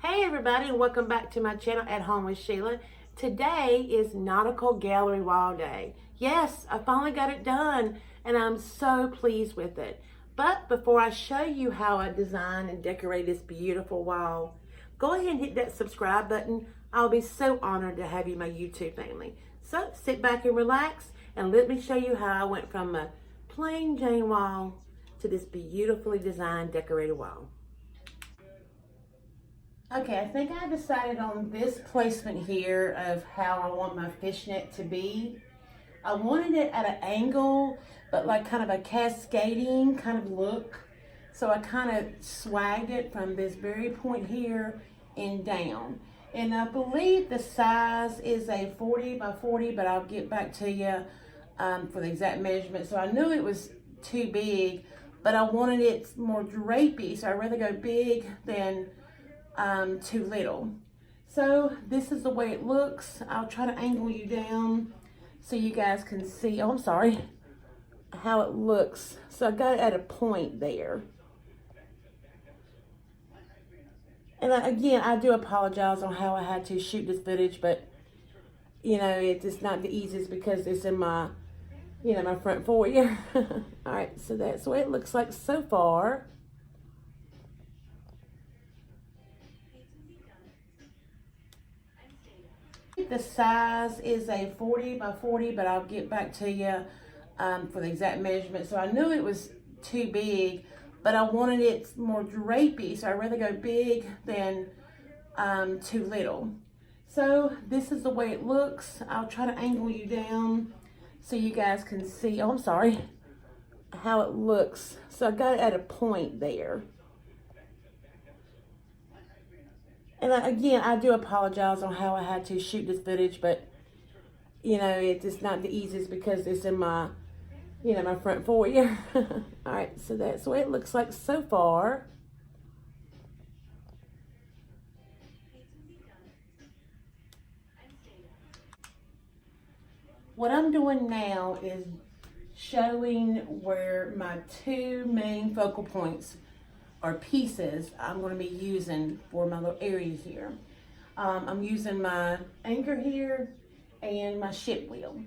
Hey everybody, and welcome back to my channel At Home with Sheila. Today is Nautical Gallery Wall Day. Yes, I finally got it done and I'm so pleased with it. But before I show you how I design and decorate this beautiful wall, go ahead and hit that subscribe button. I'll be so honored to have you my YouTube family. So sit back and relax and let me show you how I went from a plain Jane wall to this beautifully designed decorated wall. Okay, I think I decided on this placement here of how I want my fishnet to be. I wanted it at an angle, but like kind of a cascading kind of look. So I kind of swagged it from this very point here and down. And I believe the size is a 40 by 40, but I'll get back to you for the exact measurement. So I knew it was too big, but I wanted it more drapey, so I'd rather go big than too little. So this is the way it looks. I'll try to angle you down so you guys can see, oh I'm sorry, how it looks. So I got it at a point there. And again, I do apologize on how I had to shoot this footage, but you know, it's not the easiest because it's in my, you know, my front foyer. All right, so that's the way it looks like so far. The size is a 40 by 40, but I'll get back to you for the exact measurement. So I knew it was too big, but I wanted it more drapey, so I'd rather go big than too little. So this is the way it looks. I'll try to angle you down so you guys can see, oh I'm sorry, how it looks. So I got it at a point there. And again, I do apologize on how I had to shoot this footage, but you know, it's not the easiest because it's in my, you know, my front foyer. All right, so that's the way it looks like so far. What I'm doing now is showing where my two main focal points or pieces I'm going to be using for my little areas here. I'm using my anchor here and my ship wheel.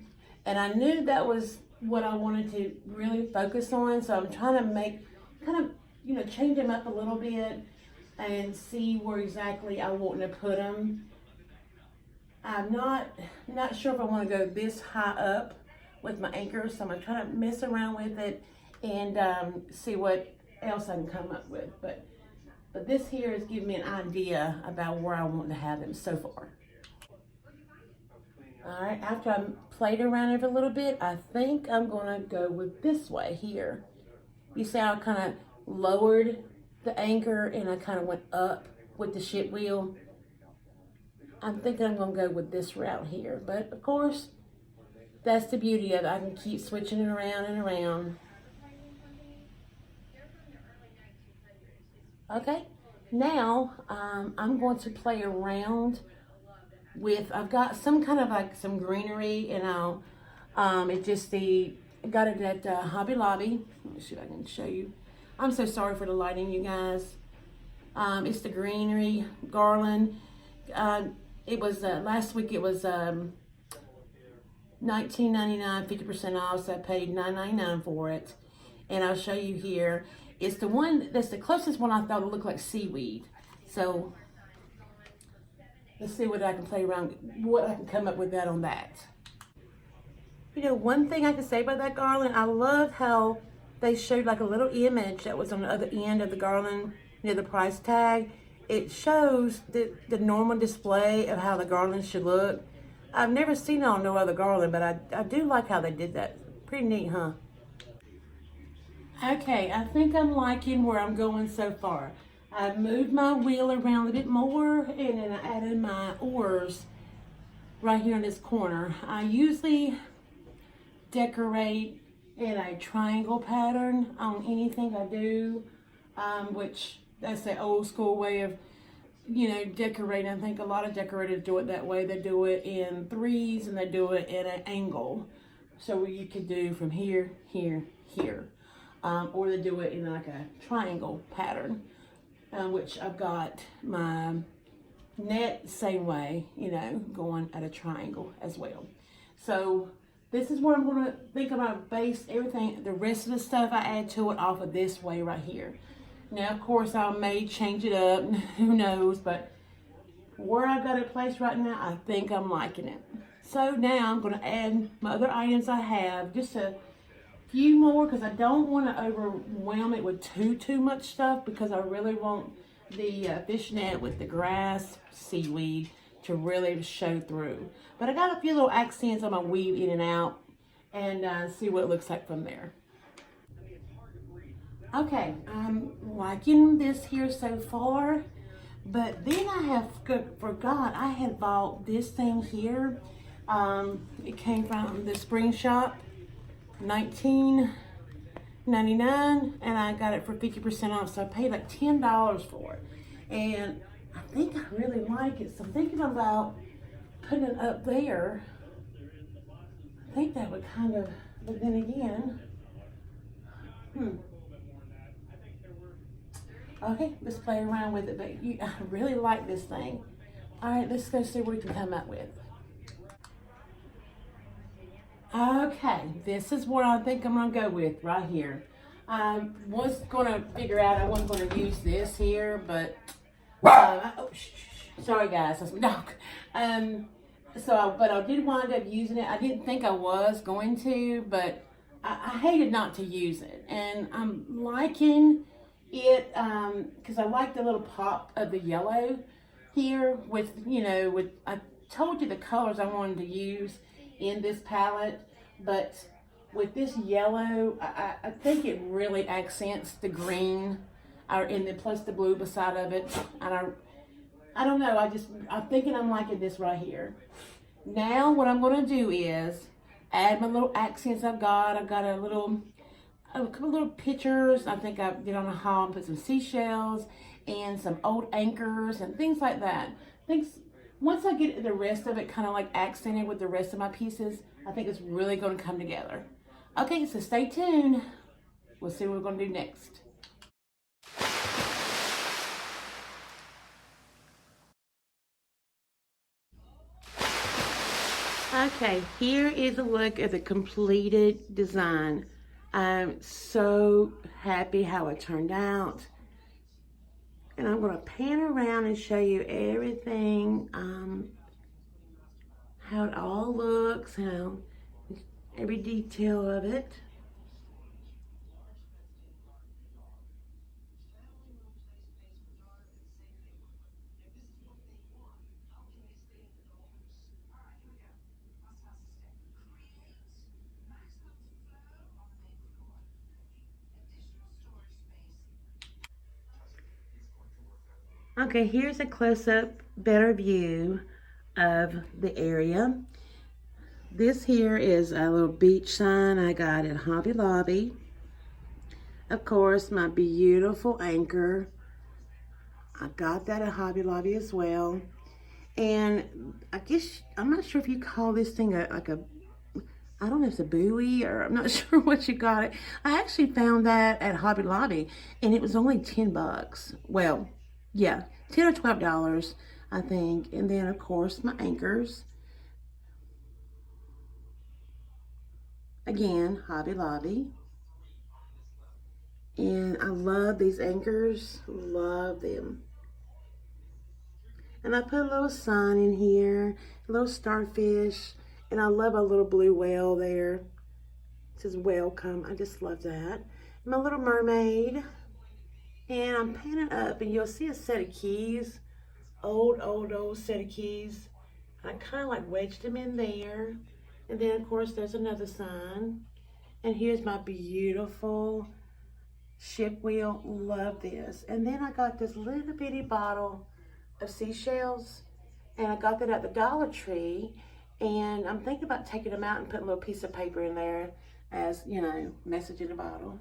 And I knew that was what I wanted to really focus on. So I'm trying to make, kind of, you know, change them up a little bit and see where exactly I want to put them. I'm not sure if I want to go this high up with my anchor. So I'm going to try to mess around with it and see what else I can come up with, but this here is giving me an idea about where I want to have them so far. All right, after I played around it a little bit, I think I'm going to go with this way here. You see how I kind of lowered the anchor and I kind of went up with the ship wheel? I'm thinking I'm going to go with this route here, but of course, that's the beauty of it. I can keep switching it around and around. Okay, now I'm going to play around with, I've got some kind of like some greenery, and I'll, got it at Hobby Lobby. Let me see if I can show you. I'm so sorry for the lighting, you guys. It's the greenery garland. It was, last week it was $19.99, 50% off, so I paid $9.99 for it. And I'll show you here. It's the one that's the closest one I thought would look like seaweed. So let's see what I can play around, what I can come up with that on that. You know, one thing I can say about that garland, I love how they showed like a little image that was on the other end of the garland near the price tag. It shows the normal display of how the garland should look. I've never seen it on no other garland, but I do like how they did that. Pretty neat, huh? Okay, I think I'm liking where I'm going so far. I've moved my wheel around a bit more, and then I added my oars right here in this corner. I usually decorate in a triangle pattern on anything I do, which that's the old school way of, you know, decorating. I think a lot of decorators do it that way. They do it in threes and they do it at an angle. So you could do from here, here, here. Or they do it in like a triangle pattern, which I've got my net, same way, you know, going at a triangle as well. So this is where I'm going to think I'm going to base everything, the rest of the stuff I add to it off of this way right here. Now, of course, I may change it up, who knows, but where I've got it placed right now, I think I'm liking it. So now I'm going to add my other items I have, just a few more, because I don't want to overwhelm it with too much stuff, because I really want the fish net with the grass, seaweed to really show through. But I got a few little accents I'm going to weave in and out and see what it looks like from there. Okay, I'm liking this here so far, but then I have forgot I had bought this thing here. It came from the spring shop, $19.99, and I got it for 50% off, so I paid like $10 for it. And I think I really like it, so I'm thinking about putting it up there. I think that would kind of, but then again, okay, let's play around with it, but I really like this thing. All right, let's go see what we can come up with. Okay, this is what I think I'm gonna go with right here. I was gonna figure out I wasn't gonna use this here, but oh, sorry guys, that's my dog. But I did wind up using it. I didn't think I was going to, but I hated not to use it, and I'm liking it because I like the little pop of the yellow here with, you know, with, I told you the colors I wanted to use in this palette, but with this yellow, I think it really accents the green, and then plus the blue beside of it, and I don't know, I'm thinking I'm liking this right here. Now what I'm going to do is add my little accents I've got. I've got a couple little pictures. I think I did on a haul and put some seashells and some old anchors and things like that. Once I get the rest of it kind of like accented with the rest of my pieces, I think it's really going to come together. Okay, so stay tuned. We'll see what we're going to do next. Okay, here is a look at the completed design. I'm so happy how it turned out. And I'm going to pan around and show you everything, how it all looks, how every detail of it. Okay, here's a close-up, better view of the area. This here is a little beach sign I got at Hobby Lobby. Of course, my beautiful anchor. I got that at Hobby Lobby as well. And I guess, I'm not sure if you call this thing I don't know if it's a buoy, or I'm not sure what you got it. I actually found that at Hobby Lobby, and it was only 10 bucks. Well, yeah, $10 or $12, I think. And then, of course, my anchors. Again, Hobby Lobby. And I love these anchors, love them. And I put a little sign in here, a little starfish, and I love a little blue whale there. It says welcome, I just love that. My little mermaid. And I'm panning up, and you'll see a set of keys, old set of keys. I kind of like wedged them in there. And then, of course, there's another sign. And here's my beautiful ship wheel. Love this. And then I got this little bitty bottle of seashells, and I got that at the Dollar Tree. And I'm thinking about taking them out and putting a little piece of paper in there as, you know, message in a bottle.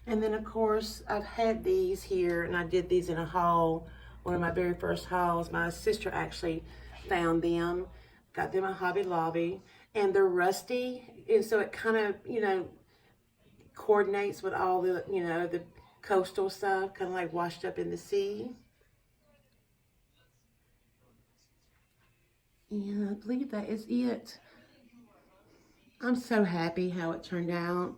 And then, of course, I've had these here, and I did these in a haul, one of my very first hauls. My sister actually found them, got them at Hobby Lobby, and they're rusty, and so it kind of, you know, coordinates with all the, you know, the coastal stuff, kind of like washed up in the sea. And I believe that is it. I'm so happy how it turned out.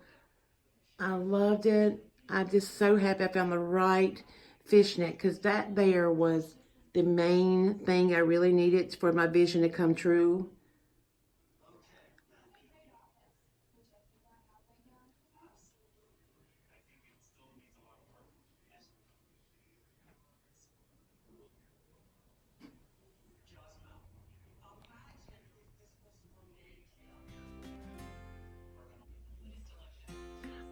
I loved it. I'm just so happy I found the right fishnet, because that there was the main thing I really needed for my vision to come true.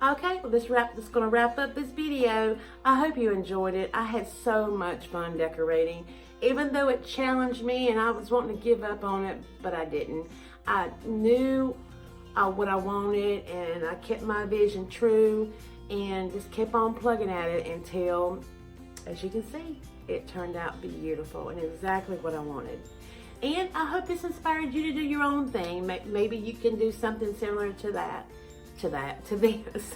Okay, well, this is going to wrap up this video. I hope you enjoyed it. I had so much fun decorating, even though it challenged me and I was wanting to give up on it, but I didn't. I knew what I wanted, and I kept my vision true and just kept on plugging at it until, as you can see, it turned out beautiful and exactly what I wanted. And I hope this inspired you to do your own thing. Maybe you can do something similar to this.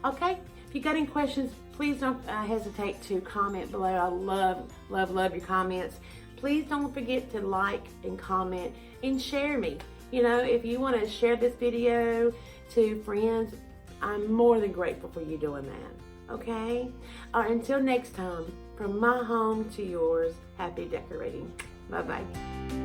Okay, if you got any questions, please don't hesitate to comment below. I love your comments. Please don't forget to like and comment and share me. You know, if you want to share this video to friends, I'm more than grateful for you doing that. Okay? Until next time, from my home to yours, happy decorating. Bye-bye.